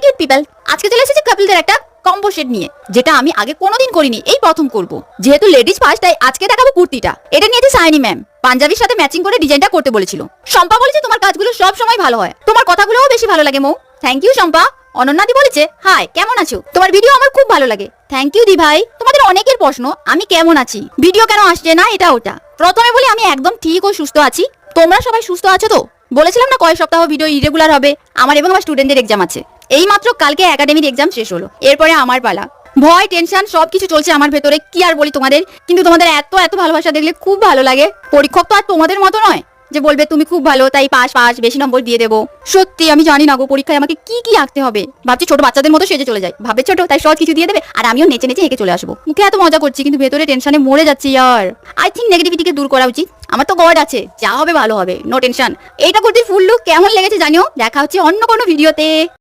High cute people, আজকে চলে এসেছি কাপলদের একটা কম্বো সেট নিয়ে, যেটা আমি আগে কোনোদিন করিনি, এই প্রথম করব। যেহেতু লেডিস ফার্স্ট, তাই আজকে দেখাবো কুর্তিটা। এটা নিয়েছে সাইনি ম্যাম, পাঞ্জাবির সাথে ম্যাচিং করে ডিজাইনটা করতে বলেছিল। শম্পা বলেছে তোমার কাজগুলো সব সময় ভালো হয়, তোমার কথাগুলোও বেশি ভালো লাগে মৌ। Thank you Shampa. অনন্যাদি বলেছে হাই, কেমন আছো, তোমার ভিডিও আমার খুব ভালো লাগে। থ্যাংক ইউ দি ভাই। তোমাদের অনেকের প্রশ্ন আমি কেমন আছি, ভিডিও কেন আসছে না, এটা ওটা। প্রথমে বলি আমি একদম ঠিক ও সুস্থ আছি। তোমরা সবাই সুস্থ আছো তো? বলেছিলাম না কয়েক সপ্তাহ ভিডিও ইরেগুলার হবে, আমার এবং আমার স্টুডেন্টদের এক্সাম আছে। এই মাত্র কালকে একাডেমির এক্সাম শেষ হলো, এরপরে আমার পালা। ভয় টেনশন সবকিছু চলছে আমার ভেতরে, কি আর বলি তোমাদের। কিন্তু তোমাদের এত এত ভালোবাসা দেখলে খুব ভালো লাগে। পরীক্ষক তো আর তোমাদের মতো নয় যে বলবে তুমি খুব ভালো তাই পাস পাস বেশি নম্বর দিয়ে দেবো। সত্যি আমি জানি না গো পরীক্ষায় আমাকে কি কি আঁকতে হবে। ভাবছি ছোট বাচ্চাদের মতো সেজে চলে যায়, ভাবে ছোট তাই সব কিছু দিয়ে দেবে, আর আমিও নেচে নেচে হেঁকে চলে আসবো। মুখে এত মজা করছি কিন্তু ভেতরে টেনশনে মরে যাচ্ছি ইয়ার। আই থিঙ্ক নেগেটিভিটিকে দূর করা উচিত। আমার তো গড আছে, যা হবে ভালো হবে, নো টেনশন। এইটা করতে ফুল লুক কেমন লেগেছে জানিও। দেখা হচ্ছে অন্য কোনো ভিডিওতে।